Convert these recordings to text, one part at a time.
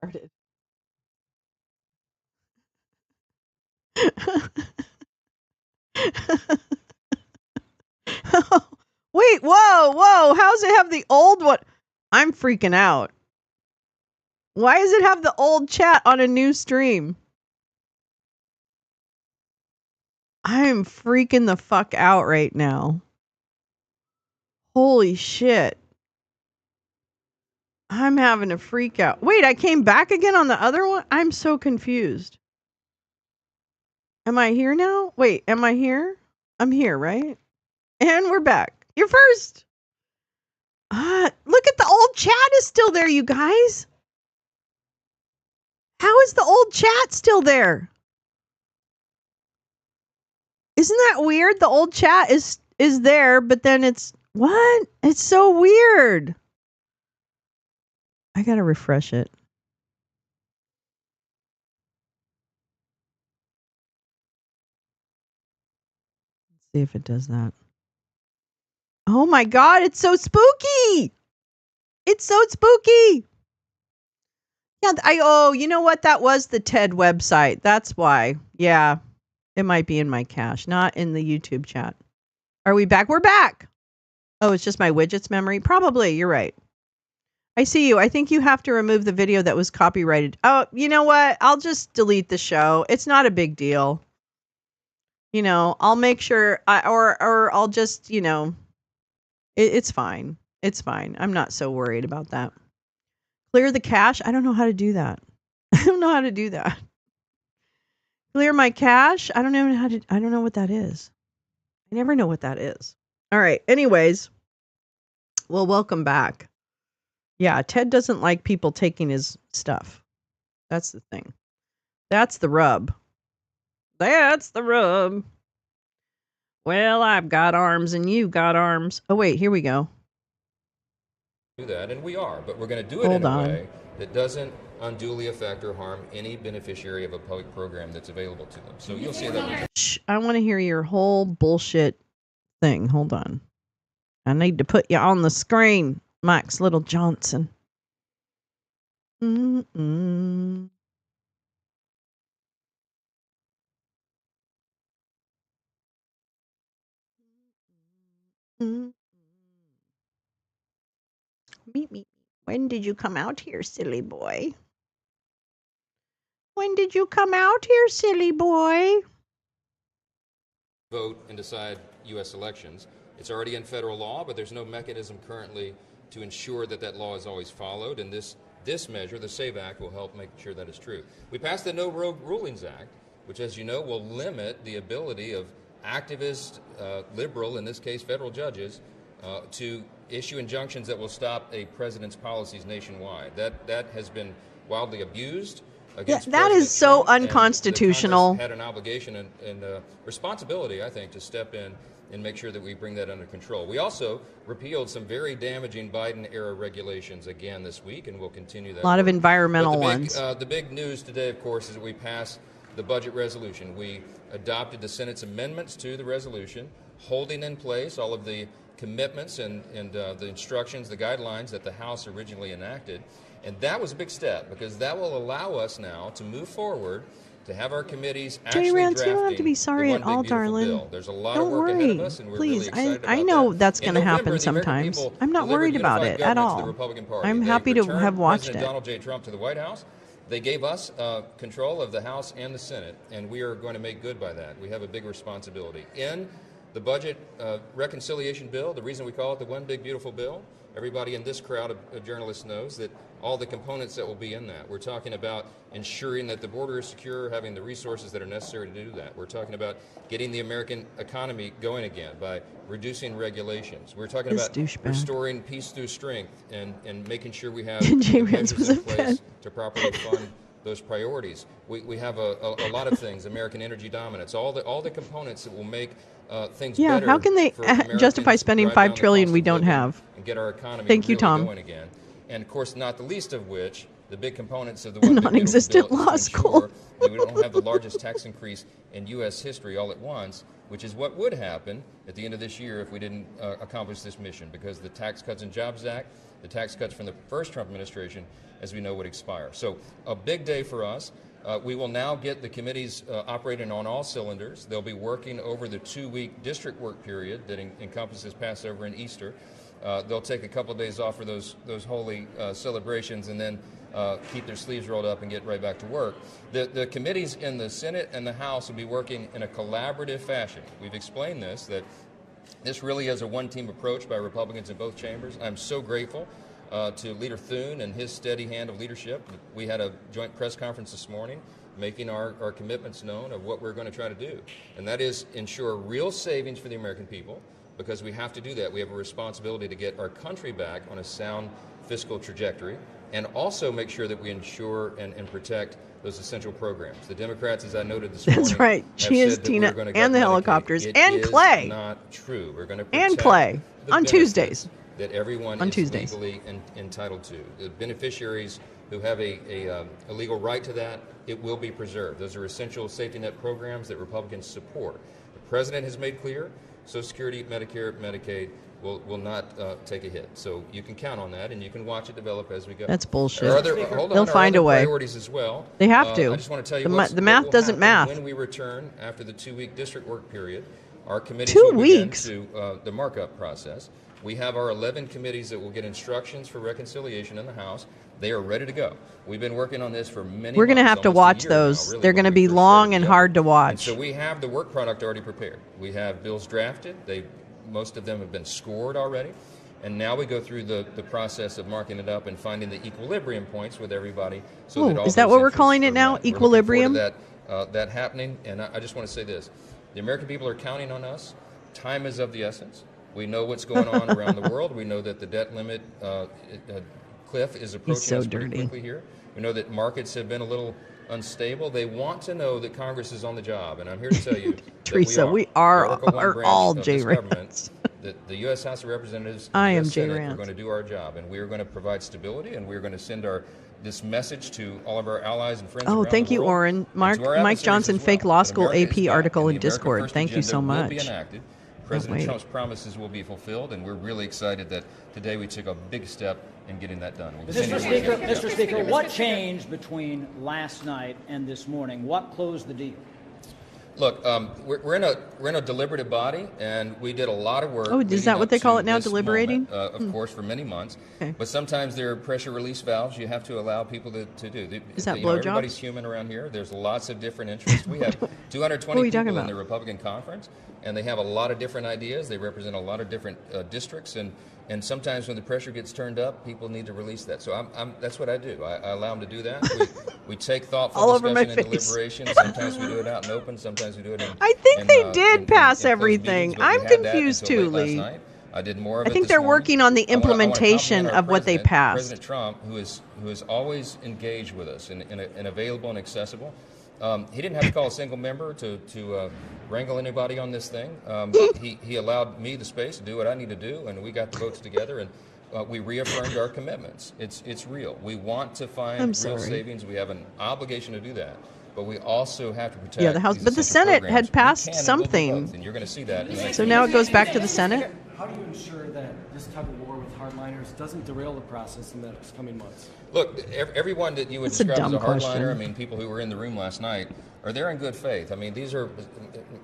Started. Wait, whoa. How's it have the old one? I'm freaking out. Why does it have the old chat on a new stream? I'm freaking the fuck out right now. Holy shit. I'm having a freak out. Wait, I came back again on the other one? I'm so confused. Am I here now? Wait, am I here? I'm here, right? And we're back. You're first. Look at the old chat is still there, you guys. How is the old chat still there? Isn't that weird? The old chat is there, but then it's what? It's so weird. I gotta refresh it. Let's see if it does that. Oh my god, it's so spooky! It's so spooky! Yeah, you know what? That was the TED website. That's why. Yeah. It might be in my cache, not in the YouTube chat. Are we back? We're back! Oh, it's just my widgets memory? Probably, you're right. I see you. I think you have to remove the video that was copyrighted. Oh, you know what? I'll just delete the show. It's not a big deal. You know, I'll make sure, or I'll just, it's fine. It's fine. I'm not so worried about that. Clear the cache? I don't know how to do that. I don't know how to do that. Clear my cache? I don't know what that is. I never know what that is. All right. Anyways, well, welcome back. Yeah, Ted doesn't like people taking his stuff. That's the thing. That's the rub. That's the rub. Well, I've got arms and you've got arms. Oh, wait, here we go. Do that, and we are, but we're going to do it in a way that doesn't unduly affect or harm any beneficiary of a public program that's available to them. So you'll see that. Shh, I want to hear your whole bullshit thing. Hold on. I need to put you on the screen, Max Little Johnson. Mm-mm. Mm-mm. Meet me. When did you come out here, silly boy? When did you come out here, silly boy? Vote and decide U.S. elections. It's already in federal law, but there's no mechanism currently to ensure that that law is always followed, and this measure, the SAVE Act, will help make sure that is true. We passed the No Rogue Rulings Act, which, as you know, will limit the ability of activist, liberal, in this case federal judges, to issue injunctions that will stop a president's policies nationwide. That has been wildly abused. Yeah, that is so unconstitutional. Had an obligation and responsibility, I think, to step in and make sure that we bring that under control. We also repealed some very damaging Biden-era regulations again this week, and we'll continue that. A lot of environmental ones. The big news today, of course, is that we passed the budget resolution. We adopted the Senate's amendments to the resolution, holding in place all of the commitments and the instructions, the guidelines that the House originally enacted. And that was a big step, because that will allow us now to move forward, to have our committees actually drafting you don't have to be sorry at all, darling. Bill. There's a lot of work ahead of us, and we're really excited about I know that. That's going to happen sometimes. I'm not worried about it at all. I'm happy to have watched President Donald J. Trump to the White House. They gave us control of the House and the Senate, and we are going to make good by that. We have a big responsibility. In the budget reconciliation bill, the reason we call it the One Big Beautiful Bill, everybody in this crowd of journalists knows that all the components that will be in that. We're talking about ensuring that the border is secure, having the resources that are necessary to do that. We're talking about getting the American economy going again by reducing regulations. We're talking about restoring peace through strength and making sure we have measures in place to properly fund those priorities. We have a lot of things, American energy dominance, all the components that will make things better. How can they justify spending $5 trillion we don't have? And get our economy really going again. And of course, not the least of which, the big components of the One Big non-existent Beautiful Bill law school. That we don't have the largest tax increase in U.S. history all at once, which is what would happen at the end of this year if we didn't accomplish this mission, because the Tax Cuts and Jobs Act The tax cuts from the first Trump administration, as we know, would expire. So a big day for us. We will now get the committees operating on all cylinders. They'll be working over the 2-week district work period that encompasses Passover and Easter. They'll take a couple of days off for those holy celebrations and then keep their sleeves rolled up and get right back to work. The committees in the Senate and the House will be working in a collaborative fashion. We've explained that this really is a one-team approach by Republicans in both chambers. I'm so grateful to Leader Thune and his steady hand of leadership. We had a joint press conference this morning making our commitments known of what we're going to try to do. And that is ensure real savings for the American people, because we have to do that. We have a responsibility to get our country back on a sound fiscal trajectory, and also make sure that we ensure and protect those essential programs. The Democrats, as I noted this morning, That's right. She is Tina and the helicopters and Clay. Not true. We're going to and Clay on Tuesdays. That everyone is legally entitled to. The beneficiaries who have a legal right to that, it will be preserved. Those are essential safety net programs that Republicans support. The president has made clear Social Security, Medicare, Medicaid will not take a hit. So you can count on that, and you can watch it develop as we go. That's bullshit. They'll find a way. Priorities as well. They have to. I just want to tell you the math doesn't math. When we return after the 2-week district work period, our committees 2 will weeks begin to the markup process. We have our 11 committees that will get instructions for reconciliation in the House. They are ready to go. We've been working on this for many We're going to months, have to almost watch a year those. now, really, They're going to be long and hard to watch. And so we have the work product already prepared. We have bills drafted. Most of them have been scored already. And now we go through the process of marking it up and finding the equilibrium points with everybody. So that all is that those what we're interests calling it are now? met. Equilibrium? We're looking forward to that happening. And I just want to say this. The American people are counting on us. Time is of the essence. We know what's going on around the world. We know that the debt limit cliff is approaching us pretty quickly here. We know that markets have been a little unstable. They want to know that Congress is on the job. And I'm here to tell you Teresa, we are all J Rants. The U.S. House of Representatives I and am the J Senate Rants. are going to do our job, and we are going to provide stability, and we are going to send this message to all of our allies and friends around thank the you, world, Orrin. and to Mike our adversaries Johnson, as well. fake law That school America is AP back, article and in the America Discord. First Thank you so agenda will much. be enacted. President Trump's promises will be fulfilled, and we're really excited that today we took a big step in getting that done. Mr. Speaker, what changed between last night and this morning? What closed the deal? Look, we're in a deliberative body, and we did a lot of work. Oh, is that what they call it now, this deliberating? moment, of course, for many months. Okay. But sometimes there are pressure release valves you have to allow people to do. Is that Everybody's blowjobs? human around here. There's lots of different interests. We have 220 people in the Republican conference, and they have a lot of different ideas. They represent a lot of different districts, and sometimes when the pressure gets turned up, people need to release that. So that's what I do. I allow them to do that. We take thoughtful discussion and deliberation. Sometimes we do it out in open. Sometimes we do it in. I think they did pass everything. I'm confused too, Lee. I did more of it. I think they're working on the implementation of what they passed. President Trump, who is always engaged with us and available and accessible. He didn't have to call a single member to wrangle anybody on this thing. He allowed me the space to do what I need to do, and we got the votes together, and we reaffirmed our commitments. It's real. We want to find real savings. We have an obligation to do that. But we also have to protect. The House, but the Senate had passed something. And you're going to see that. So now it goes back to the Senate? How do you ensure that this tug of war with hardliners doesn't derail the process in the coming months? Look, everyone that you would That's a describe as a dumb question. hardliner, I mean, people who were in the room last night, are there in good faith. I mean, these are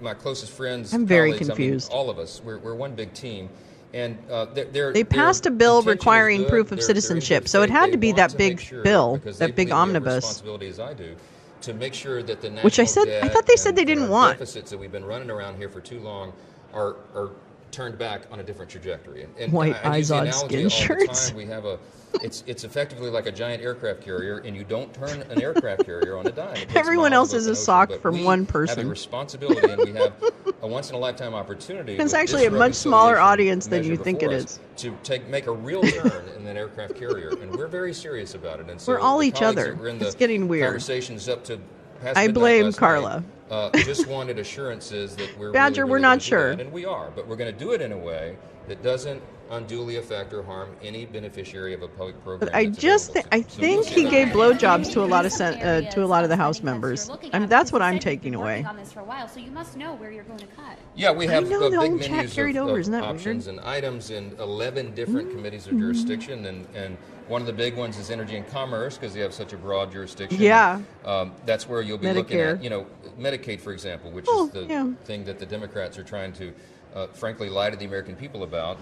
my closest friends. I'm very colleagues. confused. I mean, all of us, we're one big team. And they passed a bill requiring proof of citizenship, so it had to be that big bill, that big omnibus. Responsibility as I do, to make sure that the Which I thought they said they didn't want. Deficits that we've been running around here for too long are turned back on a different trajectory. And White I use the eyes on analogy skin all shirts. the time. We have it's effectively like a giant aircraft carrier, and you don't turn an aircraft carrier on a dime. It takes Everyone miles else is of a ocean, sock but from we one have person. a responsibility, and we have a once-in-a-lifetime opportunity. It's with actually this a much smaller reconciliation audience than measure you think it before is. us to make a real turn in that aircraft carrier, and we're very serious about it. And so We're all the each colleagues other. that were in It's the getting weird. Conversations up to past I midnight blame last Carla. night, just wanted assurances that we're Badger, really we're gonna not do sure. that, and we are, but we're going to do it in a way that doesn't unduly affect or harm any beneficiary of a public program. But I that's just available I to them. So you'll think see he that. gave blowjobs to a lot of Some to a lot of the House spending cuts members. you're looking I mean, at, that's because what you I'm said you've taking been away. working on this for a while, so you must know where you're going to cut. Yeah, we have know the big whole chat menus carried over. Isn't that options weird? and items in 11 different committees of jurisdiction, and one of the big ones is energy and commerce because they have such a broad jurisdiction. Yeah. That's where you'll be looking Medicare. at, Medicaid, for example, which Oh, is the yeah. thing that the Democrats are trying to, frankly, lie to the American people about.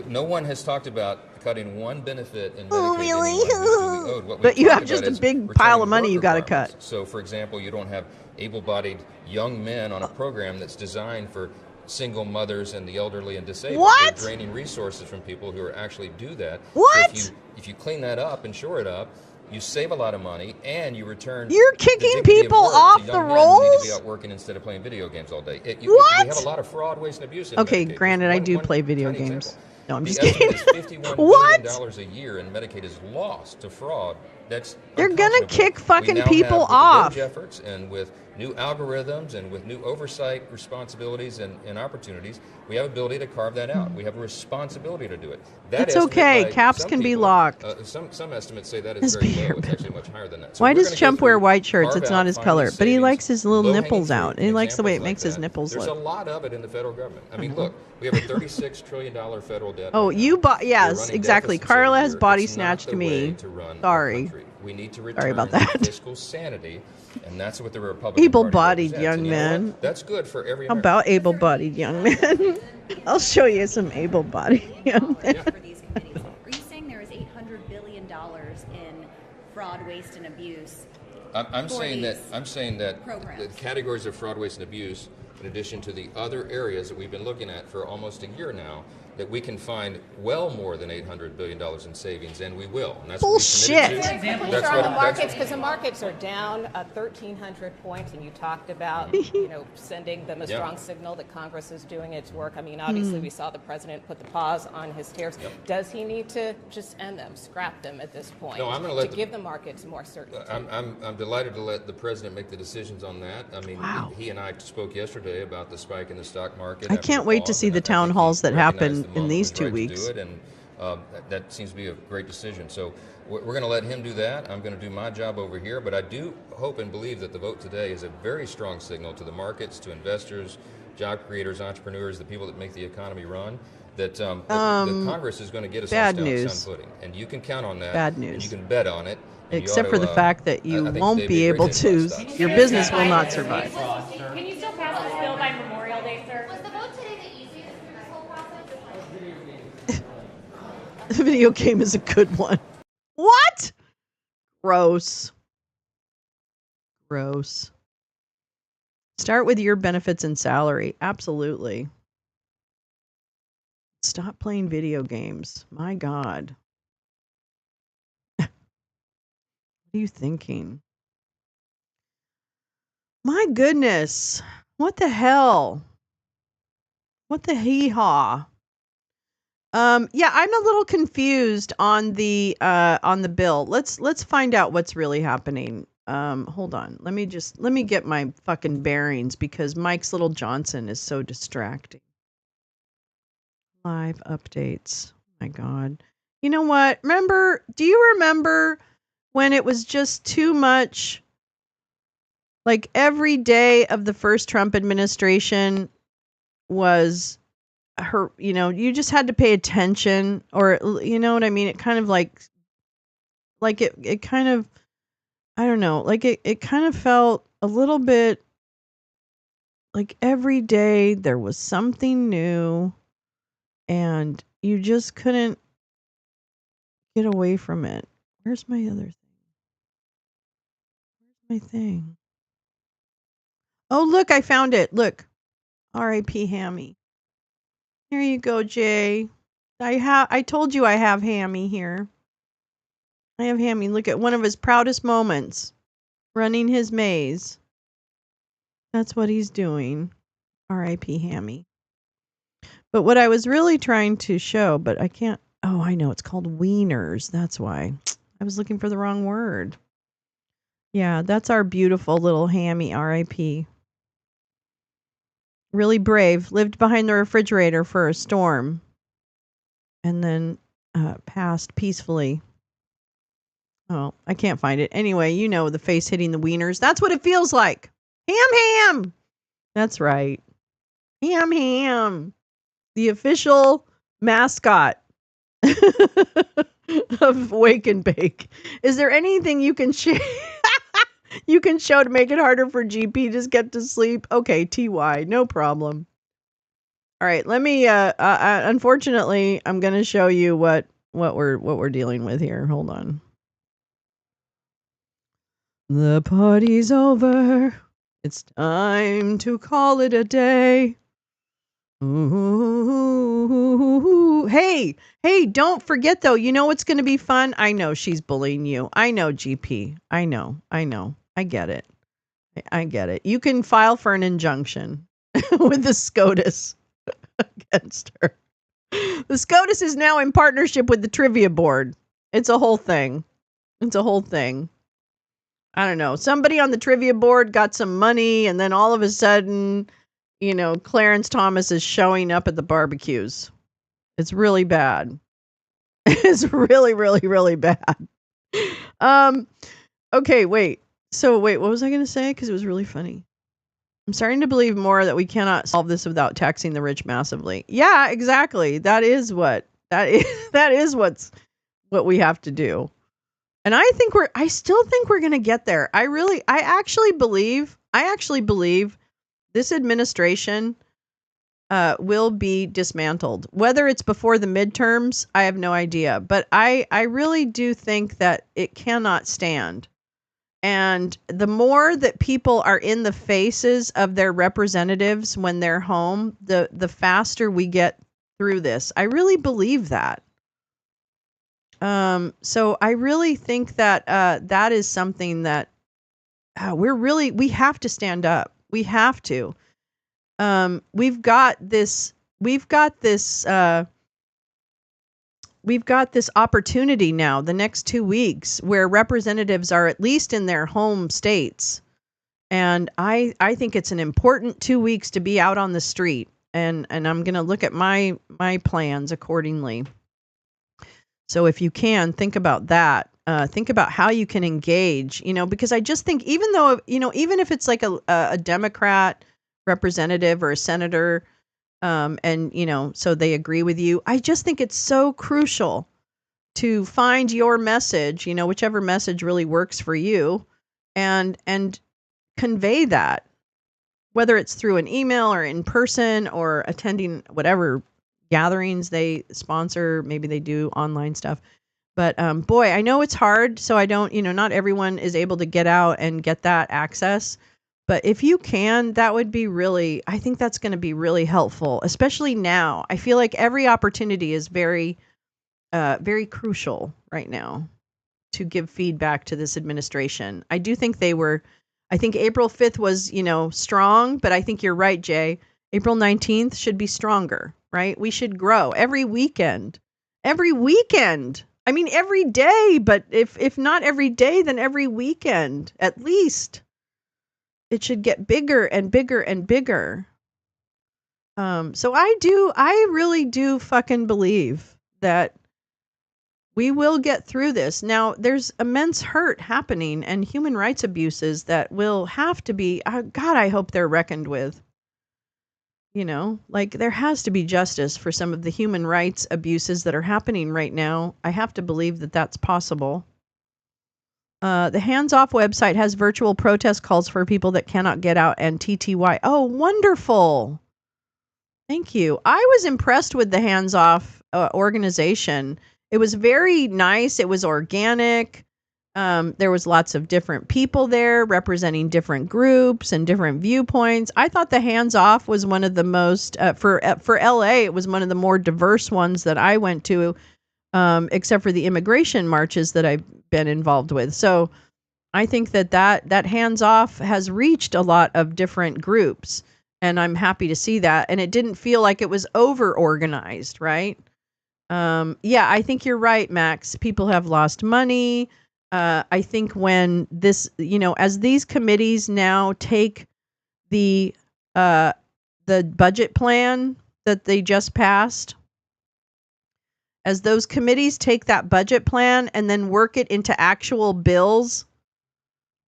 No one has talked about cutting one benefit in Medicaid. Oh, really? To anyone who's duly owed. What But we've you talked have just about a is big returning pile of money work you gotta requirements. cut. So, for example, you don't have able-bodied young men on a program that's designed for single mothers and the elderly and disabled. What? They're draining resources from people who are actually do that. What? So if you clean that up and shore it up, you save a lot of money and you return. You're the kicking dignity of people work to off young the men who need to rolls? be out working instead of playing video games all day. We What? have a lot of fraud, waste, and abuse in Okay, Medicaid. granted, I One- do one play video tiny games. example. No, I'm The just estimate kidding. is $51 billion What? a year in Medicaid is lost to fraud. That's They're gonna unconscionable. kick fucking We now people have, with off. the village efforts and with new algorithms and with new oversight responsibilities and opportunities, we have ability to carve that out. We have a responsibility to do it. That It's estimate okay. by Caps some can be people, locked. Some estimates say that His is very beer low. It's bin. actually much higher than that. So Why we're does gonna go Chump wear through, white shirts? carve It's out, not his find color, these but he savings, likes his little low-hanging nipples fruit, out. And he likes the way it examples makes like his that. nipples There's look. a lot of it in the federal government. I mean, look, we have a $36 trillion federal debt. Oh, right you now. bought? We're Yes, running exactly. deficits Carla every has year. body It's not snatched the me. way to run our Sorry. country. We need to Sorry return about to that. fiscal sanity, and that's what the Republican Party Able-bodied represents. young And you know what? men. That's good for every How American. about able-bodied young men? I'll show you some able-bodied young men. For these committees. Are you saying there is $800 billion in fraud, waste, and abuse? I'm for saying that the programs? categories of fraud, waste, and abuse, in addition to the other areas that we've been looking at for almost a year now, that we can find well more than $800 billion in savings, and we will. And that's Bullshit. what we committed to. Quickly That's start on the what- that's- markets, because the markets are down 1,300 points, and you talked about, sending them a Yeah. strong signal that Congress is doing its work. I mean, obviously, we saw the president put the pause on his tariffs. Does he need to just end them, scrap them at this point? No, I'm gonna let to the- give the markets more certainty. I'm delighted to let the president make the decisions on that. I mean, Wow. he and I spoke yesterday about the spike in the stock market. I after can't the wait to pause, see and the I town think halls he that recognized happen the in moment these was 2 right to weeks. do it, and that seems to be a great decision. So we're going to let him do that. I'm going to do my job over here, but I do hope and believe that the vote today is a very strong signal to the markets, to investors, job creators, entrepreneurs, the people that make the economy run, that the Congress is going to get us bad on news. sound footing. And you can count on that. Bad And news. you can bet on it. and you Except ought for to, the fact that I you think won't today be a able great day to, for stocks. your business will not survive. Can you still pass this bill by Memorial Day, sir? Was the vote today the easiest through this whole process? The video game is a good one. What? Gross. Gross. Start with your benefits and salary. Absolutely. Stop playing video games. My God. What are you thinking? My goodness. What the hell? What the hee-haw? Yeah, I'm a little confused on the bill. Let's find out what's really happening. Hold on. Let me get my fucking bearings because Mike's little Johnson is so distracting. Live updates. My God. You know what? Do you remember when it was just too much? Like every day of the first Trump administration was you just had to pay attention, or you know what I mean? It kind of like it kind of, I don't know, like it kind of felt a little bit like every day there was something new and you just couldn't get away from it. Where's my other thing? Where's my thing? Oh, look, I found it. Look. R.I.P. Hammy. Here you go, Jay. I told you I have Hammy here. I have Hammy. Look at one of his proudest moments. Running his maze. That's what he's doing. R.I.P. Hammy. But what I was really trying to show, but I can't. Oh, I know. It's called wieners. That's why. I was looking for the wrong word. Yeah, that's our beautiful little Hammy. R.I.P. Really brave. Lived behind the refrigerator for a storm. and then passed peacefully. Oh, I can't find it. Anyway, you know, the face hitting the wieners. That's what it feels like. Ham. That's right. Ham. The official mascot of Wake and Bake. Is there anything you can you can show to make it harder for GP to get to sleep? Okay, TY, no problem. All right, let me unfortunately, I'm going to show you what we're dealing with here. Hold on. The party's over. It's time to call it a day. Ooh. Hey, don't forget though. You know what's going to be fun? I know she's bullying you. I know, GP. I know. I get it. I get it. You can file for an injunction with the SCOTUS against her. The SCOTUS is now in partnership with the trivia board. It's a whole thing. I don't know. Somebody on the trivia board got some money, and then all of a sudden, you know, Clarence Thomas is showing up at the barbecues. It's really bad. It's really, really, really bad. Okay, wait. So what was I going to say? Because it was really funny. I'm starting to believe more that we cannot solve this without taxing the rich massively. Yeah, exactly. That is what we have to do. And I still think we're going to get there. I actually believe this administration will be dismantled. Whether it's before the midterms, I have no idea. But I really do think that it cannot stand. And the more that people are in the faces of their representatives when they're home, the faster we get through this. I really believe that. So I really think that that is something that we have to stand up. We have to. We've got this opportunity now, the next 2 weeks, where representatives are at least in their home states. And I think it's an important 2 weeks to be out on the street. And I'm going to look at my plans accordingly. So if you can, think about that. Think about how you can engage, because I just think even though, even if it's like a Democrat representative or a senator, and, so they agree with you, I just think it's so crucial to find your message, whichever message really works for you, and convey that, whether it's through an email or in person or attending whatever gatherings they sponsor. Maybe they do online stuff. But boy, I know it's hard. So I don't, not everyone is able to get out and get that access. But if you can, that would be I think that's going to be really helpful, especially now. I feel like every opportunity is very, very crucial right now to give feedback to this administration. I do think I think April 5th was, strong, but I think you're right, Jay. April 19th should be stronger, right? We should grow every weekend. I mean, every day, but if not every day, then every weekend, at least. It should get bigger and bigger and bigger. So I really do fucking believe that we will get through this. Now, there's immense hurt happening and human rights abuses that will have to be, God, I hope they're reckoned with. Like there has to be justice for some of the human rights abuses that are happening right now. I have to believe that that's possible. The Hands Off website has virtual protest calls for people that cannot get out and TTY. Oh, wonderful. Thank you. I was impressed with the Hands Off organization. It was very nice. It was organic. There was lots of different people there representing different groups and different viewpoints. I thought the Hands Off was one of the most, for LA, it was one of the more diverse ones that I went to, except for the immigration marches that I've been involved with. So I think that Hands Off has reached a lot of different groups, and I'm happy to see that. And it didn't feel like it was over organized, right? Yeah, I think you're right, Max. People have lost money. I think when this, as these committees now take the budget plan that they just passed as those committees take that budget plan and then work it into actual bills,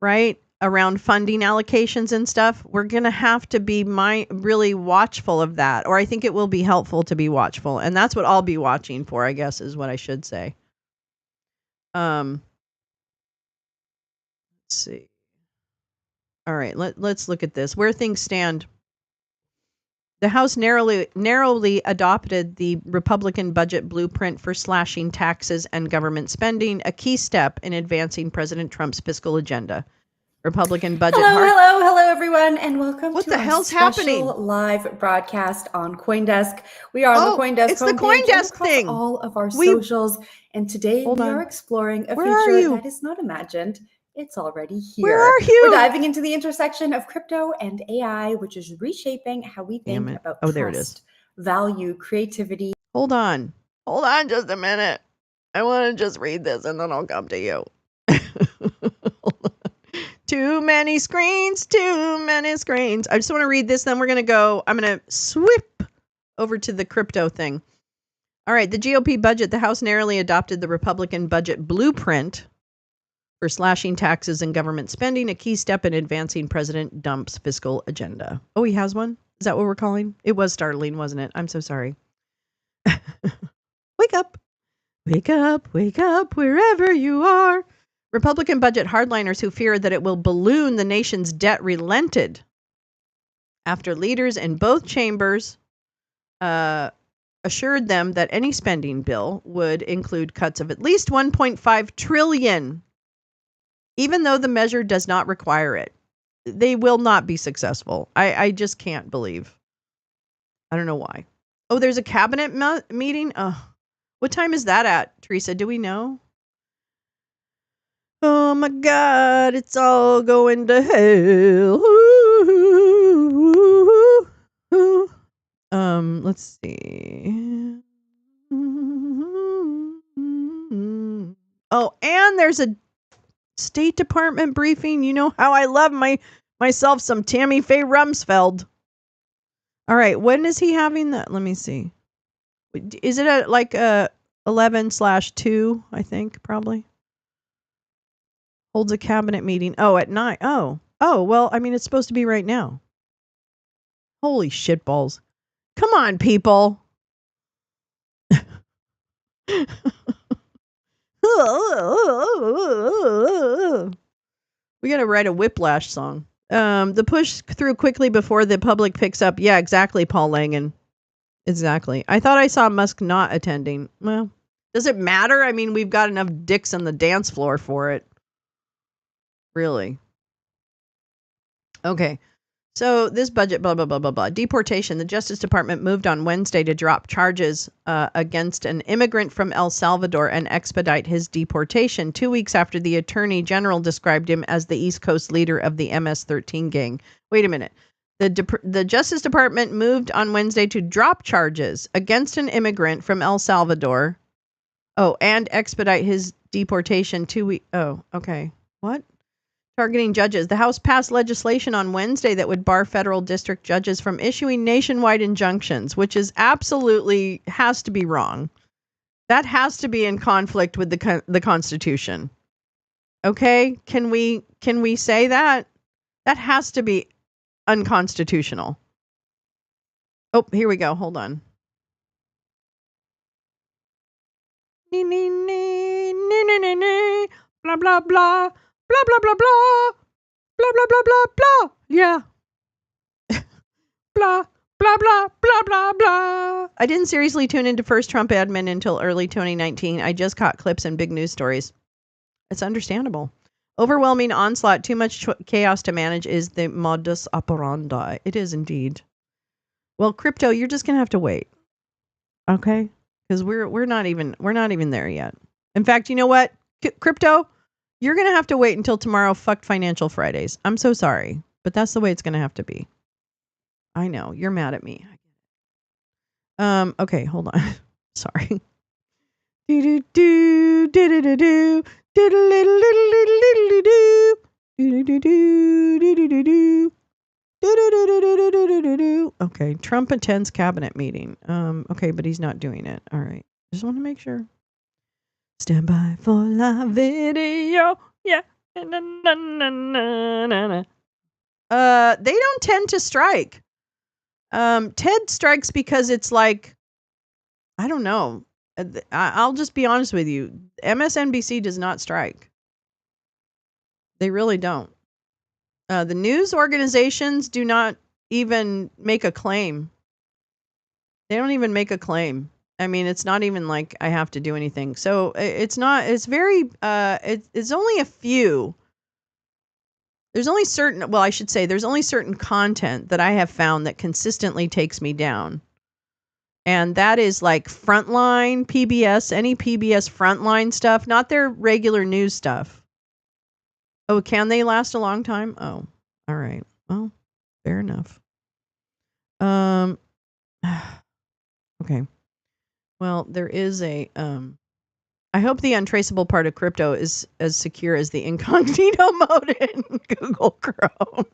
right, around funding allocations and stuff, we're going to have to be really watchful of that. Or I think it will be helpful to be watchful. And that's what I'll be watching for, I guess, is what I should say. Let's see. All right, let's look at this. Where things stand. The House narrowly adopted the Republican budget blueprint for slashing taxes and government spending, a key step in advancing President Trump's fiscal agenda. Republican budget. Hello, everyone, and welcome what to the our hell's special happening? Live broadcast on CoinDesk. We are on the CoinDesk it's the homepage and CoinDesk across thing. all of our socials. And today Hold we on. are exploring a Where are feature you? that is not imagined. It's already here. Where are you? We're diving into the intersection of crypto and AI, which is reshaping how we think about trust, there it is. value, creativity. Hold on just a minute. I want to just read this and then I'll come to you. Too many screens. I just want to read this, then we're going to go. I'm going to swip over to the crypto thing. All right, the GOP budget. The House narrowly adopted the Republican budget blueprint for slashing taxes and government spending, a key step in advancing President Trump's fiscal agenda. Oh, he has one? Is that what we're calling? It was startling, wasn't it? I'm so sorry. Wake up, wherever you are. Republican budget hardliners who fear that it will balloon the nation's debt relented after leaders in both chambers assured them that any spending bill would include cuts of at least $1.5 trillion, even though the measure does not require it. They will not be successful. I just can't believe. I don't know why. Oh, there's a cabinet meeting? Oh, what time is that at, Teresa? Do we know? Oh my God, it's all going to hell. Let's see. Oh, and there's a State Department briefing. You know how I love myself some Tammy Faye Rumsfeld. All right, when is he having that? Let me see. Is it at like 11/2? I think probably. Holds a cabinet meeting. Oh, at 9. Oh, well, I mean, it's supposed to be right now. Holy shitballs. Come on, people. We got to write a Whiplash song. The push through quickly before the public picks up. Yeah, exactly, Paul Langan. Exactly. I thought I saw Musk not attending. Well, does it matter? I mean, we've got enough dicks on the dance floor for it. Really? Okay. So this budget, blah, blah, blah, blah, blah. Deportation. The Justice Department moved on Wednesday to drop charges against an immigrant from El Salvador and expedite his deportation 2 weeks after the Attorney General described him as the East Coast leader of the MS-13 gang. Wait a minute. The Justice Department moved on Wednesday to drop charges against an immigrant from El Salvador. Oh, and expedite his deportation 2 weeks. Oh, okay. What? Targeting judges. The House passed legislation on Wednesday that would bar federal district judges from issuing nationwide injunctions, which is absolutely has to be wrong. That has to be in conflict with the Constitution. Okay? Can we say that? That has to be unconstitutional. Oh, here we go. Hold on. Blah blah blah. Blah, blah, blah, blah. Blah, blah, blah, blah, blah. Yeah. Blah, blah, blah, blah, blah, blah. I didn't seriously tune into First Trump admin until early 2019. I just caught clips and big news stories. It's understandable. Overwhelming onslaught, too much chaos to manage is the modus operandi. It is indeed. Well, crypto, you're just gonna have to wait. Okay? Because we're not even there yet. In fact, you know what? Crypto, you're going to have to wait until tomorrow. Fucked Financial Fridays. I'm so sorry, but that's the way it's going to have to be. I know. You're mad at me. Okay, hold on. Sorry. Okay, Trump attends cabinet meeting. Okay, but he's not doing it. All right. Just want to make sure. Stand by for live video. Yeah. Na, na, na, na, na, na. They don't tend to strike. Ted strikes because it's like, I don't know. I'll just be honest with you. MSNBC does not strike. They really don't. The news organizations do not even make a claim. They don't even make a claim. I mean, it's not even like I have to do anything. So it's not, it's very, it's only a few. There's only certain, well, I should say, there's only certain content that I have found that consistently takes me down. And that is like Frontline, PBS, any PBS Frontline stuff, not their regular news stuff. Oh, can they last a long time? Oh, all right. Well, fair enough. Okay. Well, there is a, I hope the untraceable part of crypto is as secure as the incognito mode in Google Chrome.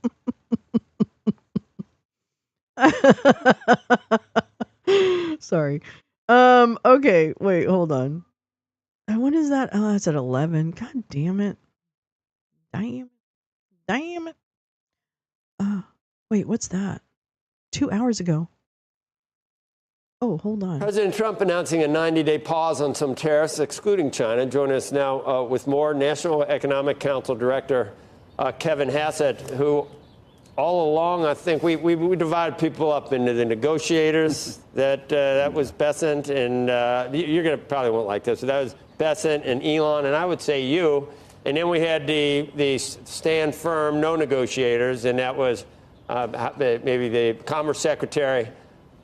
Sorry. Okay, wait, hold on. What is that? Oh, that's at 11. God damn it. Damn it. Wait, what's that? 2 hours ago. Oh, hold on. President Trump announcing a 90-day pause on some tariffs, excluding China. Joining us now with more, National Economic Council Director Kevin Hassett, who all along, I think we divided people up into the negotiators. That was Bessent, and you're going to probably won't like this. So that was Bessent and Elon, and I would say you. And then we had the stand firm, no negotiators, and that was maybe the Commerce Secretary.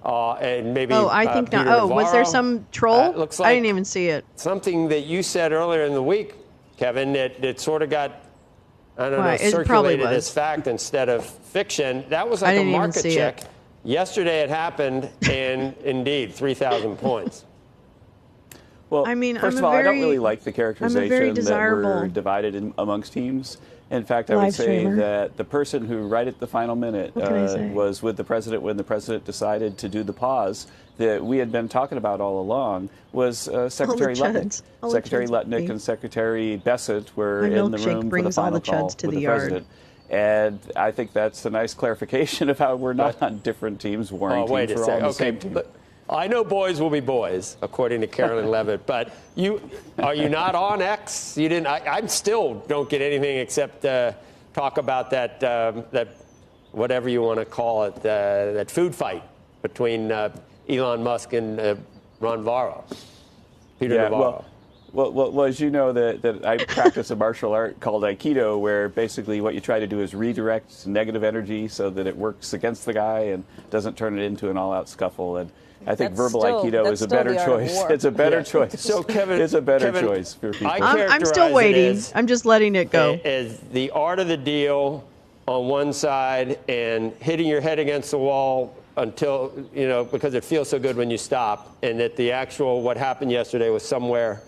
And maybe I think not. Oh, was there some troll? Looks like I didn't even see it. Something that you said earlier in the week, Kevin, that sort of got, I don't know, It probably circulated was. as fact instead of fiction. That was like a didn't even market see check. it. Yesterday it happened, and indeed, 3,000 points. Well, I mean, first I'm of all, a I don't very- really like the I'm a very characterization that desirable we're divided amongst teams. In fact, I would live say streamer. that the person who, right at the final minute, What can I say? was with the president when the president decided to do the pause that we had been talking about all along was Secretary Lutnick. chuds. All the Secretary chuds with Lutnick me. and Secretary Bessent were My in the milkshake room for the brings all final the chuds call to with the the yard. president. And I think that's a nice clarification of how we're not on different teams, warring Oh, wait teams. a We're all second. on the Okay, same team. but I know boys will be boys, according to Carolyn Levitt. But are you not on X? You didn't. I still don't get anything except talk about that whatever you want to call it, that food fight between Elon Musk and Ron Navarro, Peter Navarro. Well, as you know, that I practice a martial art called Aikido, where basically what you try to do is redirect negative energy so that it works against the guy and doesn't turn it into an all-out scuffle. And I think verbal Aikido is a better choice. It's a better choice. So, Kevin, it's a better choice for people. I'm still waiting. I'm just letting it go. As the art of the deal on one side and hitting your head against the wall until, because it feels so good when you stop, and that the actual what happened yesterday was somewhere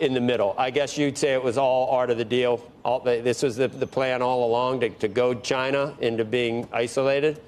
in the middle. I guess you'd say it was all art of the deal. This was the plan all along to goad China into being isolated.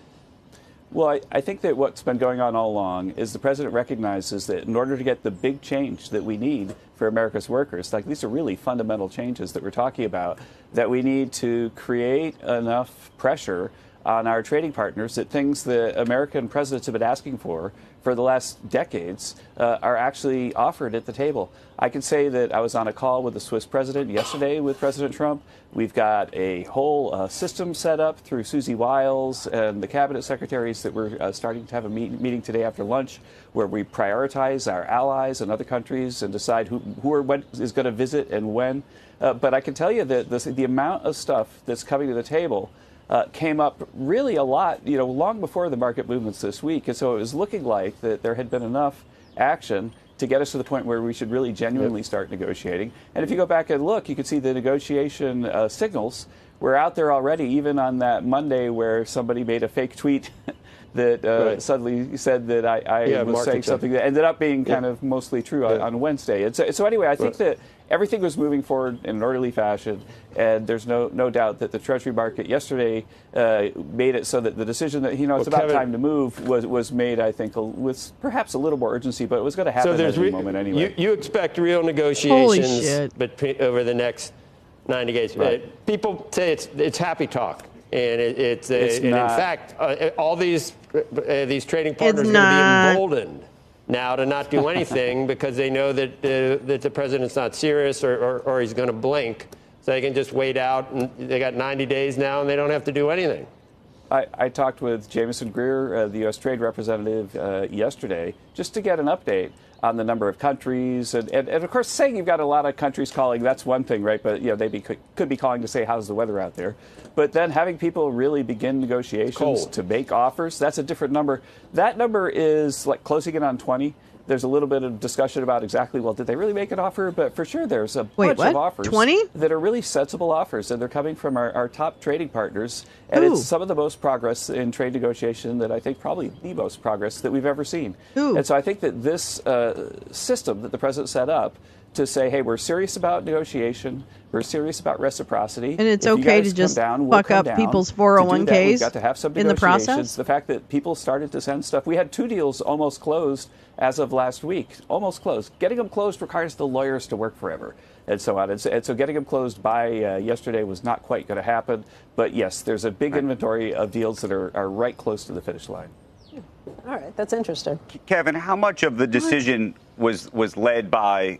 Well, I think that what's been going on all along is the president recognizes that in order to get the big change that we need for America's workers, like these are really fundamental changes that we're talking about, that we need to create enough pressure on our trading partners that things that American presidents have been asking for the last decades are actually offered at the table. I can say that I was on a call with the Swiss president yesterday with President Trump. We've got a whole system set up through Susie Wiles and the cabinet secretaries that we're starting to have a meeting today after lunch where we prioritize our allies and other countries and decide who or what is going to visit and when. But I can tell you that the amount of stuff that's coming to the table came up really a lot, long before the market movements this week. And so it was looking like that there had been enough action to get us to the point where we should really genuinely start negotiating. And if you go back and look, you can see the negotiation signals we're out there already, even on that Monday where somebody made a fake tweet that suddenly said that I was saying something that ended up being kind of mostly true on Wednesday. And so anyway, I think that everything was moving forward in an orderly fashion, and there's no doubt that the Treasury market yesterday made it so that the decision that it's about time to move was made, I think, with perhaps a little more urgency, but it was going to happen at any moment anyway. You expect real negotiations over the next 90 days. Right. People say it's happy talk. And and in fact, all these trading partners are going to be emboldened now to not do anything because they know that the president's not serious or he's going to blink. So they can just wait out, and they got 90 days now, and they don't have to do anything. I talked with Jameson Greer, the U.S. Trade Representative, yesterday, just to get an update on the number of countries. And of course, saying you've got a lot of countries calling, that's one thing, right? But they could be calling to say, how's the weather out there? But then having people really begin negotiations to make offers, that's a different number. That number is like closing in on 20. There's a little bit of discussion about exactly, well, did they really make an offer? But for sure, there's a bunch of offers 20? that are really sensible offers, and they're coming from our top trading partners. And it's some of the most progress in trade negotiation that I think probably the most progress that we've ever seen. And so I think that this system that the president set up to say, hey, we're serious about negotiation, we're serious about reciprocity. And it's okay to just fuck up people's 401ks we've got to have some in the process? The fact that people started to send stuff. We had 2 deals almost closed as of last week, almost closed. Getting them closed requires the lawyers to work forever and so on. And so getting them closed by yesterday was not quite going to happen. But yes, there's a big inventory of deals that are right close to the finish line. All right, that's interesting. Kevin, how much of the decision was led by,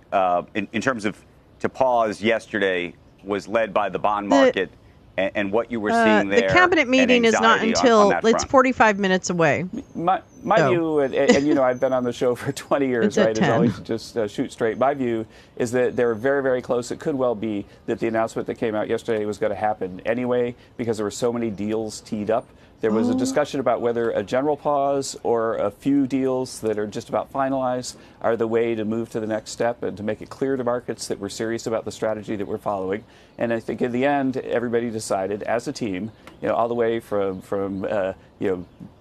in terms of to pause yesterday, was led by the bond market and what you were seeing there? The cabinet meeting is not until it's 45 minutes away. My view, and I've been on the show for 20 years, right? It's always just shoot straight. My view is that they're very, very close. It could well be that the announcement that came out yesterday was going to happen anyway because there were so many deals teed up. There was a discussion about whether a general pause or a few deals that are just about finalized are the way to move to the next step and to make it clear to markets that we're serious about the strategy that we're following. And I think in the end, everybody decided as a team, all the way from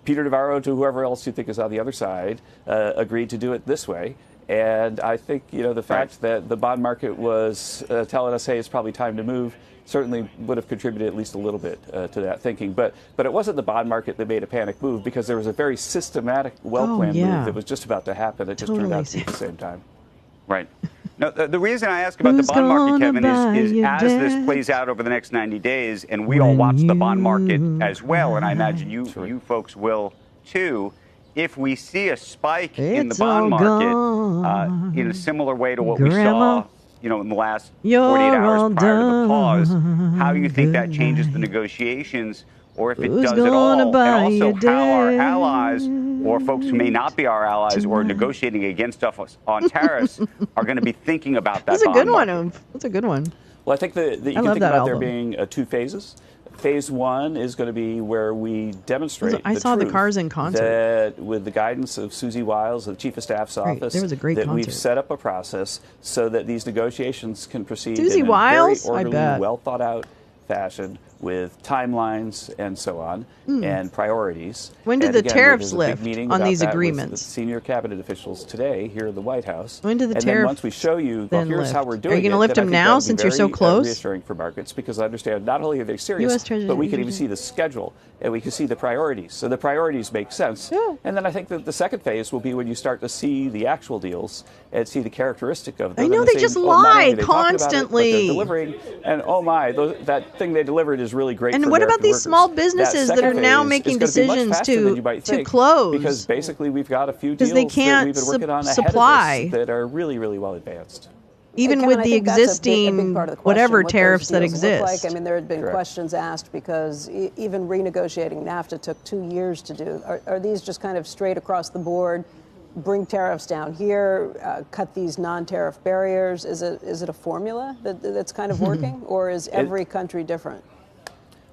Peter Navarro to whoever else you think is on the other side, agreed to do it this way. And I think, the fact that the bond market was telling us, hey, it's probably time to move, certainly would have contributed at least a little bit to that thinking. But it wasn't the bond market that made a panic move because there was a very systematic, well-planned move that was just about to happen. It just turned out to be at the same time. Right. Now, the reason I ask about the bond market, Kevin, is as this plays out over the next 90 days, and we all watch the bond market as well, and I imagine you folks will too, if we see a spike in the bond market in a similar way to what we saw in the last 48 hours prior to the pause, how do you think that changes the negotiations, or if it does at all? And also how our allies, or folks who may not be our allies or negotiating against us on tariffs, are going to be thinking about that. That's a good one. That's a good one. Well, I think that you can think about there being 2 phases. Phase 1 is going to be where we demonstrate I saw the cars in concert. That with the guidance of Susie Wiles, the Chief of Staff's office, there was a great that concert. We've set up a process so that these negotiations can proceed Susie in a Wiles? very orderly, well thought out fashion with timelines and so on and priorities. When did the tariffs lift on these agreements? With senior cabinet officials today here in the White House. When did the tariffs? And then once we show you, well, here's how we're doing it. Are you going to lift them now since you're so close? Reassuring for markets because I understand not only are they serious, but we can even see the schedule and we can see the priorities. So the priorities make sense. Yeah. And then I think that the second phase will be when you start to see the actual deals and see the characteristic of them. I know they just lie constantly. They're delivering, and oh my, that thing they delivered is really great. And for what about these workers. small businesses that are now making decisions to close? Because basically we've got a few deals they can't that we've been working on supply ahead of this that are really, really well advanced. Even Kevin, with the existing whatever tariffs that exist. Like. I mean, there had been questions asked because even renegotiating NAFTA took 2 years to do. Are these just kind of straight across the board? Bring tariffs down here, cut these non-tariff barriers. Is it a formula that's kind of working, or is every country different?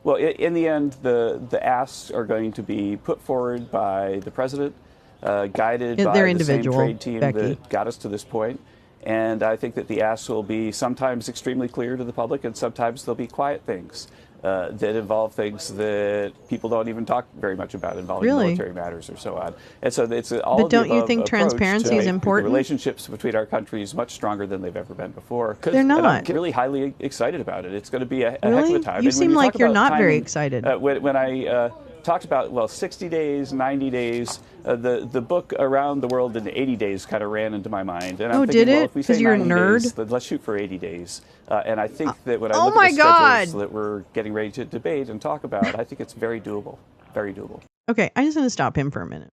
Well, in the end, the asks are going to be put forward by the president, guided by the same trade team that got us to this point. And I think that the asks will be sometimes extremely clear to the public, and sometimes they'll be quiet things that involve things that people don't even talk very much about, involving military matters or so on. And so it's all But of the don't you above think approach transparency to is make important? the relationships between our countries much stronger than they've ever been before. They're not. And I'm really highly excited about it. It's going to be a heck of Really? a time. You And when seem like talk you're about not very timing, excited. When I talked about, well, 60 days, 90 days, the book Around the World in 80 Days kind of ran into my mind. And I'm thinking, did well, it? if we 'Cause say you're a 90 nerd? days, then let's shoot for 80 days. And I think that when I Oh look my at the schedules God. that we're getting ready to debate and talk about, I think it's very doable. Very doable. Okay, I'm just going to stop him for a minute.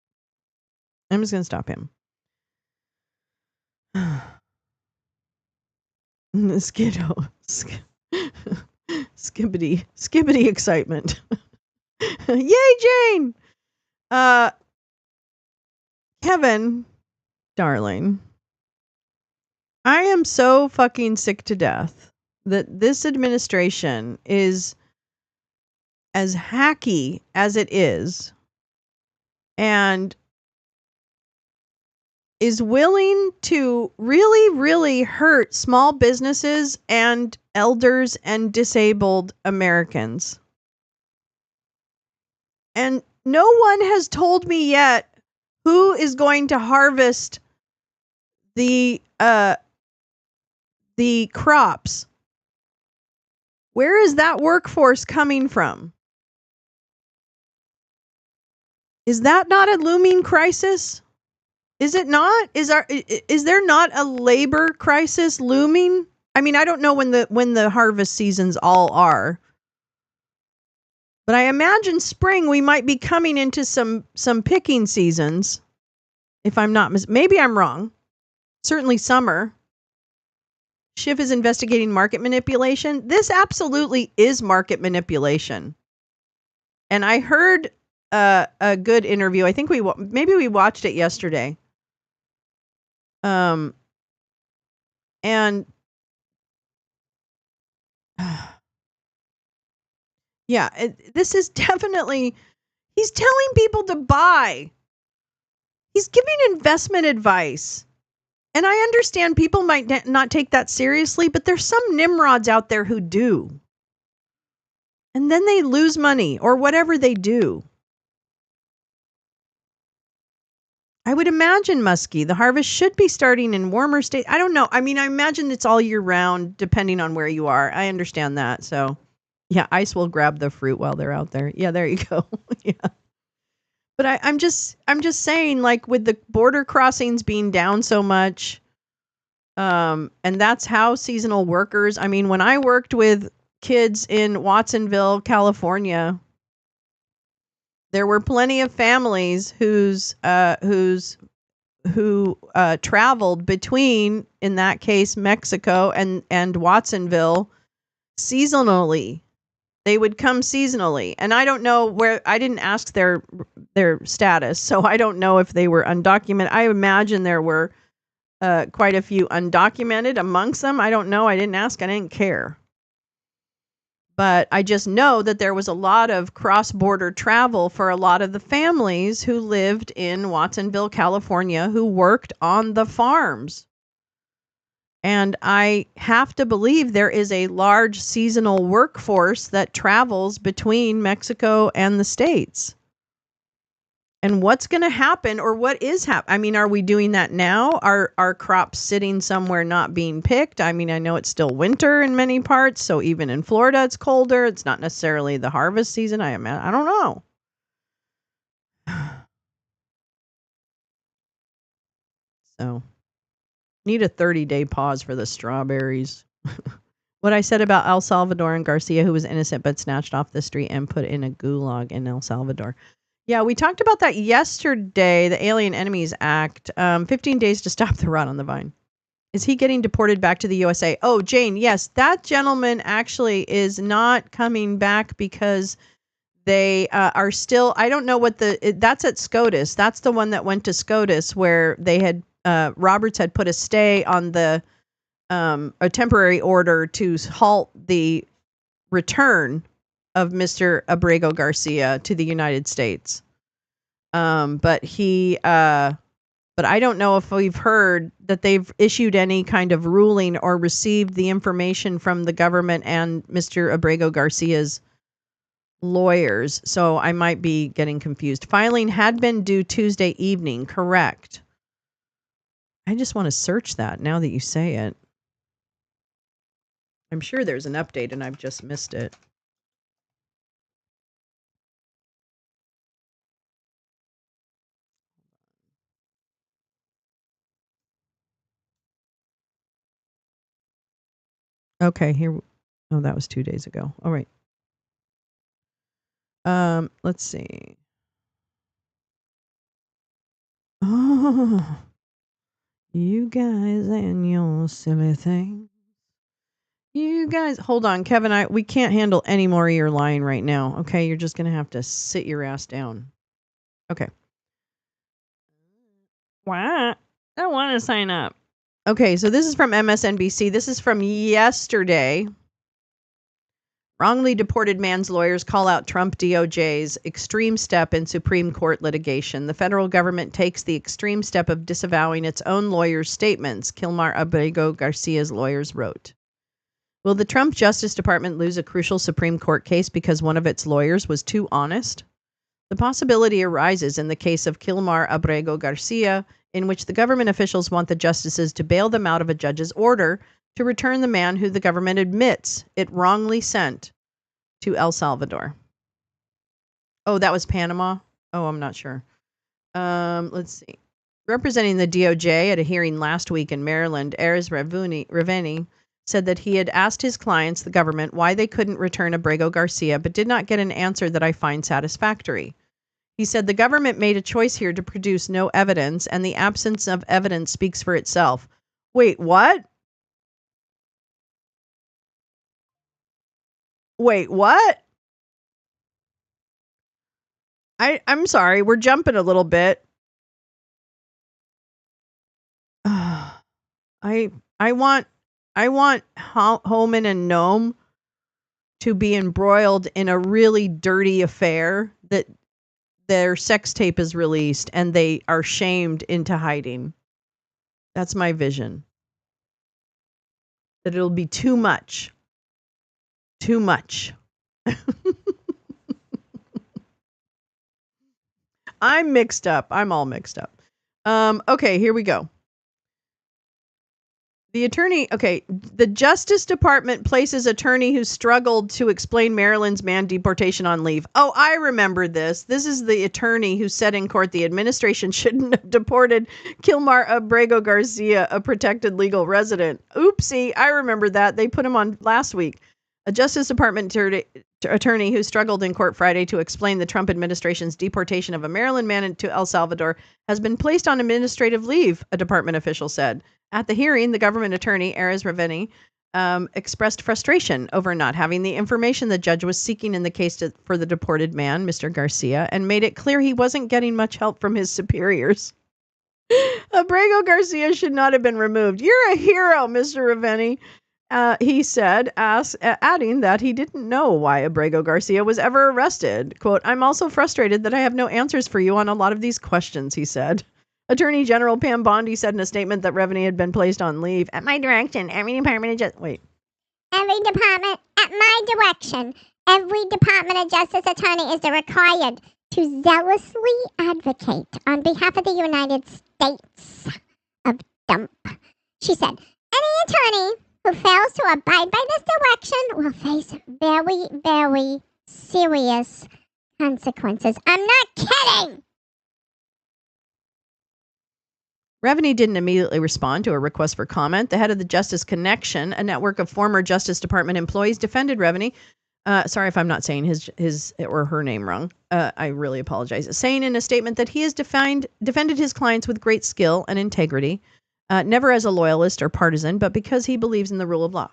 I'm just going to stop him. Skiddo. Skibbity excitement. Yay, Jane! Kevin, darling, I am so fucking sick to death that this administration is as hacky as it is and is willing to really, really hurt small businesses and elders and disabled Americans. And no one has told me yet who is going to harvest the crops. Where is that workforce coming from? Is that not a looming crisis? Is it not? Is there not a labor crisis looming? I mean, I don't know when the harvest seasons all are. But I imagine spring we might be coming into some picking seasons. If I'm not maybe I'm wrong. Certainly summer. Schiff is investigating market manipulation. This absolutely is market manipulation. And I heard a good interview. I think maybe we watched it yesterday. And yeah, this is definitely, he's telling people to buy. He's giving investment advice. And I understand people might not take that seriously, but there's some nimrods out there who do. And then they lose money or whatever they do. I would imagine, Muskie, the harvest should be starting in warmer states. I don't know. I mean, I imagine it's all year round, depending on where you are. I understand that. So, yeah, ICE will grab the fruit while they're out there. Yeah, there you go. Yeah. But I'm just saying, like, with the border crossings being down so much, and that's how seasonal workers. I mean, when I worked with kids in Watsonville, California, there were plenty of families who traveled between, in that case, Mexico and Watsonville seasonally. They would come seasonally. And I don't know I didn't ask their status, so I don't know if they were undocumented. I imagine there were quite a few undocumented amongst them. I don't know. I didn't ask. I didn't care. But I just know that there was a lot of cross-border travel for a lot of the families who lived in Watsonville, California, who worked on the farms. And I have to believe there is a large seasonal workforce that travels between Mexico and the States. And what's going to happen, or what is happening? I mean, are we doing that now? Are crops sitting somewhere not being picked? I mean, I know it's still winter in many parts, so even in Florida it's colder. It's not necessarily the harvest season. I don't know. So, need a 30-day pause for the strawberries. What I said about El Salvador and Garcia, who was innocent but snatched off the street and put in a gulag in El Salvador. Yeah, we talked about that yesterday, the Alien Enemies Act, 15 days to stop the rot on the vine. Is he getting deported back to the USA? Oh, Jane, yes, that gentleman actually is not coming back because they are still, I don't know what that's at SCOTUS. That's the one that went to SCOTUS where they had, Roberts had put a stay on a temporary order to halt the return of Mr. Abrego Garcia to the United States. But he But I don't know if we've heard that they've issued any kind of ruling or received the information from the government and Mr. Abrego Garcia's lawyers. So I might be getting confused. Filing had been due Tuesday evening, correct? I just want to search that now that you say it. I'm sure there's an update and I've just missed it. Okay, here. Oh, that was 2 days ago. All right. Let's see. Oh, you guys and your silly thing. You guys, hold on, Kevin. We can't handle any more of your lying right now. Okay, you're just gonna have to sit your ass down. Okay. What? I want to sign up. Okay, so this is from MSNBC. This is from yesterday. Wrongly deported man's lawyers call out Trump DOJ's extreme step in Supreme Court litigation. The federal government takes the extreme step of disavowing its own lawyers' statements, Kilmar Abrego Garcia's lawyers wrote. Will the Trump Justice Department lose a crucial Supreme Court case because one of its lawyers was too honest? The possibility arises in the case of Kilmar Abrego Garcia, in which the government officials want the justices to bail them out of a judge's order to return the man who the government admits it wrongly sent to El Salvador. Oh, that was Panama? Oh, I'm not sure. Let's see. Representing the DOJ at a hearing last week in Maryland, Ares Raveni said that he had asked his clients, the government, why they couldn't return Abrego Garcia, but did not get an answer that I find satisfactory. He said the government made a choice here to produce no evidence, and the absence of evidence speaks for itself. Wait, what? Wait, what? I'm sorry, we're jumping a little bit. I want Homan and Noam to be embroiled in a really dirty affair that their sex tape is released and they are shamed into hiding. That's my vision. That it'll be too much. Too much. I'm mixed up. I'm all mixed up. Okay, here we go. The Justice Department places attorney who struggled to explain Maryland's man deportation on leave. Oh, I remember this. This is the attorney who said in court the administration shouldn't have deported Kilmar Abrego Garcia, a protected legal resident. Oopsie, I remember that. They put him on last week. A Justice Department attorney who struggled in court Friday to explain the Trump administration's deportation of a Maryland man to El Salvador has been placed on administrative leave, a department official said. At the hearing, the government attorney, Ares Raveni, expressed frustration over not having the information the judge was seeking in the case for the deported man, Mr. Garcia, and made it clear he wasn't getting much help from his superiors. Abrego Garcia should not have been removed. You're a hero, Mr. Raveni. He said, adding that he didn't know why Abrego Garcia was ever arrested. Quote, I'm also frustrated that I have no answers for you on a lot of these questions, he said. Attorney General Pam Bondi said in a statement that Raveni had been placed on leave. At my direction, every department of justice... Every department, at my direction, every Department of Justice attorney is required to zealously advocate on behalf of the United States of dump. She said, any attorney who fails to abide by this direction will face very, very serious consequences. I'm not kidding! Raveni didn't immediately respond to a request for comment. The head of the Justice Connection, a network of former Justice Department employees, defended Raveni. Sorry if I'm not saying his or her name wrong. I really apologize. Saying in a statement that he has defended his clients with great skill and integrity, never as a loyalist or partisan, but because he believes in the rule of law.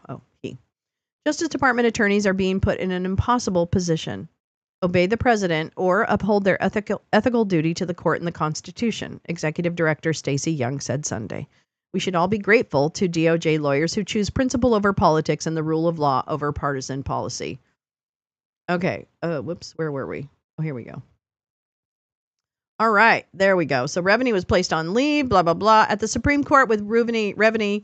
Justice Department attorneys are being put in an impossible position. Obey the president or uphold their ethical duty to the court and the Constitution, Executive Director Stacey Young said Sunday. We should all be grateful to DOJ lawyers who choose principle over politics and the rule of law over partisan policy. Okay, whoops, where were we? Oh, here we go. All right, there we go. So Revenue was placed on leave, blah, blah, blah. At the Supreme Court with Revenue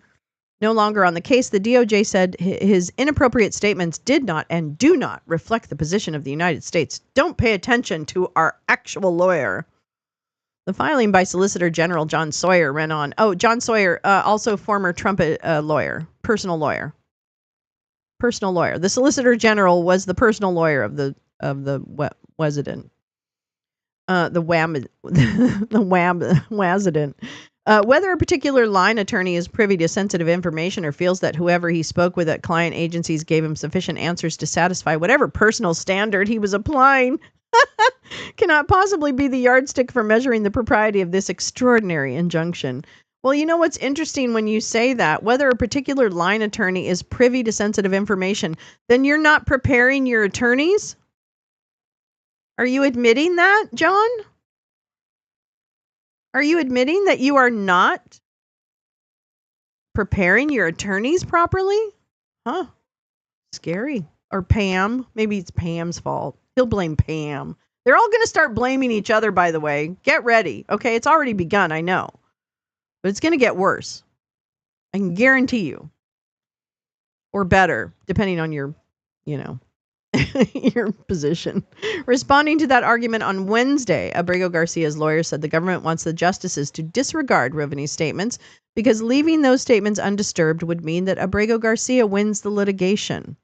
no longer on the case, the DOJ said his inappropriate statements did not and do not reflect the position of the United States. Don't pay attention to our actual lawyer. The filing by Solicitor General John Sawyer ran on. Oh, John Sawyer, also former Trump lawyer, personal lawyer. Personal lawyer. The Solicitor General was the personal lawyer of the President. The Wazident. Whether a particular line attorney is privy to sensitive information or feels that whoever he spoke with at client agencies gave him sufficient answers to satisfy whatever personal standard he was applying cannot possibly be the yardstick for measuring the propriety of this extraordinary injunction. Well, you know what's interesting when you say that? Whether a particular line attorney is privy to sensitive information, then you're not preparing your attorneys? Are you admitting that, John? Are you admitting that you are not preparing your attorneys properly? Huh. Scary. Or Pam. Maybe it's Pam's fault. He'll blame Pam. They're all going to start blaming each other, by the way. Get ready. Okay, it's already begun, I know. But it's going to get worse. I can guarantee you. Or better, depending on your, your position. Responding to that argument on Wednesday, Abrego Garcia's lawyer said the government wants the justices to disregard Revenue's statements because leaving those statements undisturbed would mean that Abrego Garcia wins the litigation.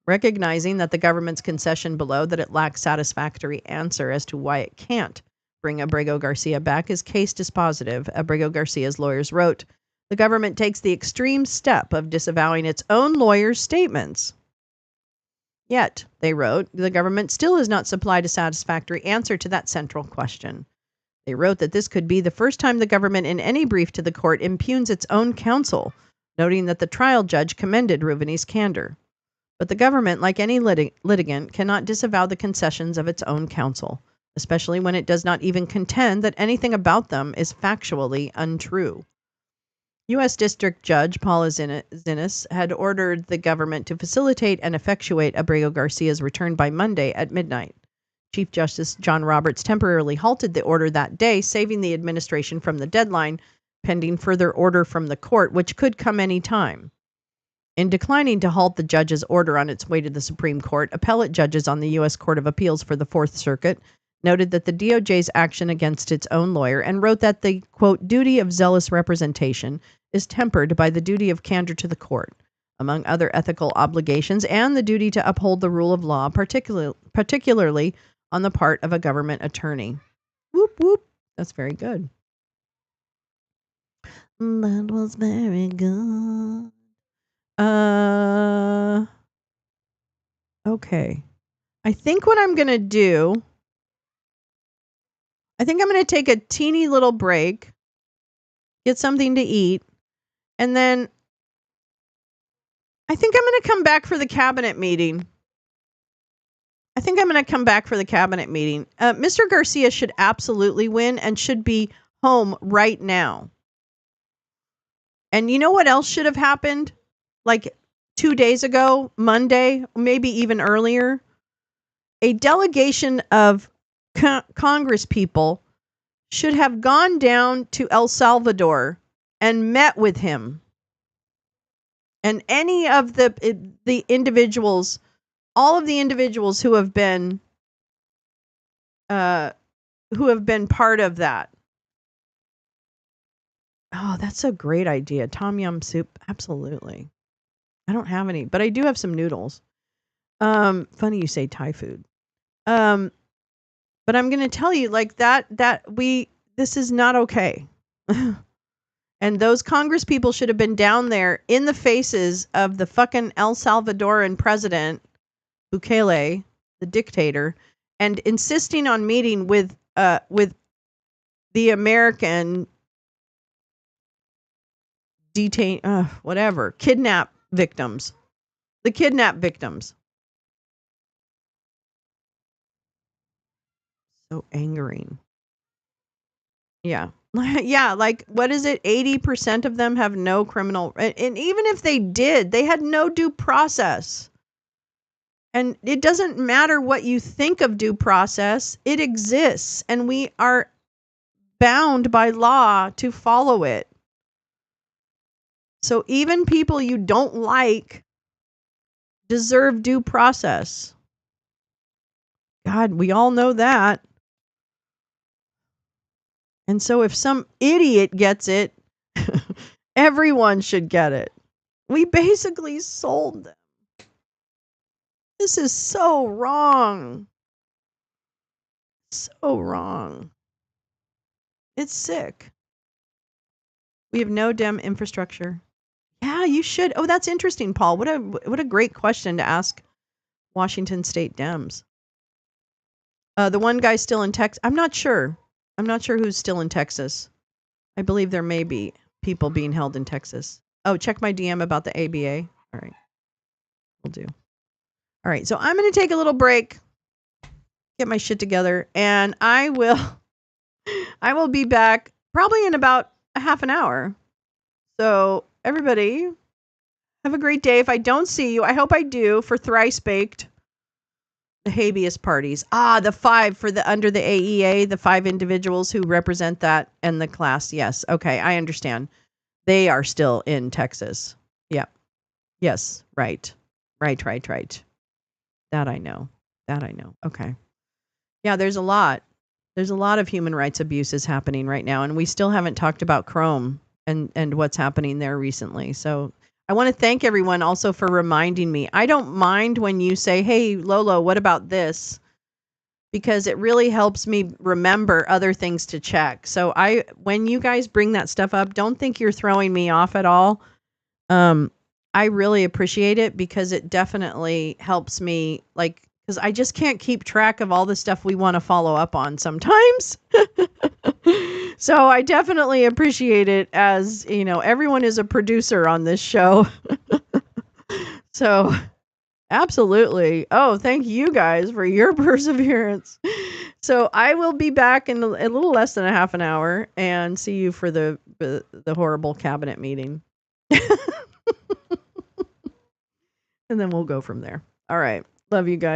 Recognizing that the government's concession below that it lacks satisfactory answer as to why it can't bring Abrego Garcia back is case dispositive, Abrego Garcia's lawyers wrote. The government takes the extreme step of disavowing its own lawyer's statements. Yet, they wrote, the government still has not supplied a satisfactory answer to that central question. They wrote that this could be the first time the government in any brief to the court impugns its own counsel, noting that the trial judge commended Ruvini's candor. But the government, like any litigant, cannot disavow the concessions of its own counsel, especially when it does not even contend that anything about them is factually untrue. U.S. District Judge Paula Zinnes had ordered the government to facilitate and effectuate Abrego Garcia's return by Monday at midnight. Chief Justice John Roberts temporarily halted the order that day, saving the administration from the deadline, pending further order from the court, which could come any time. In declining to halt the judge's order on its way to the Supreme Court, appellate judges on the U.S. Court of Appeals for the Fourth Circuit noted that the DOJ's action against its own lawyer and wrote that the, quote, duty of zealous representation is tempered by the duty of candor to the court, among other ethical obligations, and the duty to uphold the rule of law, particularly on the part of a government attorney. Whoop, whoop. That's very good. That was very good. Okay. I think what I'm going to do, I'm going to take a teeny little break, get something to eat, and then I think I'm going to come back for the cabinet meeting. Mr. Garcia should absolutely win and should be home right now. And you know what else should have happened? Like 2 days ago, Monday, maybe even earlier, a delegation of Congress people should have gone down to El Salvador and met with him. And any of the individuals, all of the individuals who have been part of that. Oh, that's a great idea. Tom Yum soup, absolutely. I don't have any, but I do have some noodles. Funny you say Thai food. But I'm going to tell you like this is not okay. And those Congress people should have been down there in the faces of the fucking El Salvadoran president, Bukele, the dictator, and insisting on meeting with the American kidnap victims. The kidnap victims. So angering. Yeah. Yeah, like, what is it? 80% of them have no criminal... And even if they did, they had no due process. And it doesn't matter what you think of due process. It exists, and we are bound by law to follow it. So even people you don't like deserve due process. God, we all know that. And so if some idiot gets it, everyone should get it. We basically sold them. This is so wrong. So wrong. It's sick. We have no Dem infrastructure. Yeah, you should. Oh, that's interesting, Paul. What a great question to ask Washington State Dems. The one guy's still in Texas. I'm not sure. I'm not sure who's still in Texas. I believe there may be people being held in Texas. Oh, check my DM about the ABA. All right. Will do. All right. So I'm going to take a little break, get my shit together, and I will be back probably in about a half an hour. So everybody, have a great day. If I don't see you, I hope I do for Thrice Baked. The habeas parties. The 5 for the under the AEA, the 5 individuals who represent that and the class. Yes. Okay. I understand. They are still in Texas. Yep. Yes. Right. Right. That I know. Okay. Yeah, there's a lot. There's a lot of human rights abuses happening right now, and we still haven't talked about Chrome and what's happening there recently. So I want to thank everyone also for reminding me. I don't mind when you say, hey, Lolo, what about this? Because it really helps me remember other things to check. So when you guys bring that stuff up, don't think you're throwing me off at all. I really appreciate it because it definitely helps me, because I just can't keep track of all the stuff we want to follow up on sometimes. So I definitely appreciate it, as, everyone is a producer on this show. So absolutely. Oh, thank you guys for your perseverance. So I will be back in a little less than a half an hour and see you for the horrible cabinet meeting. And then we'll go from there. All right. Love you guys.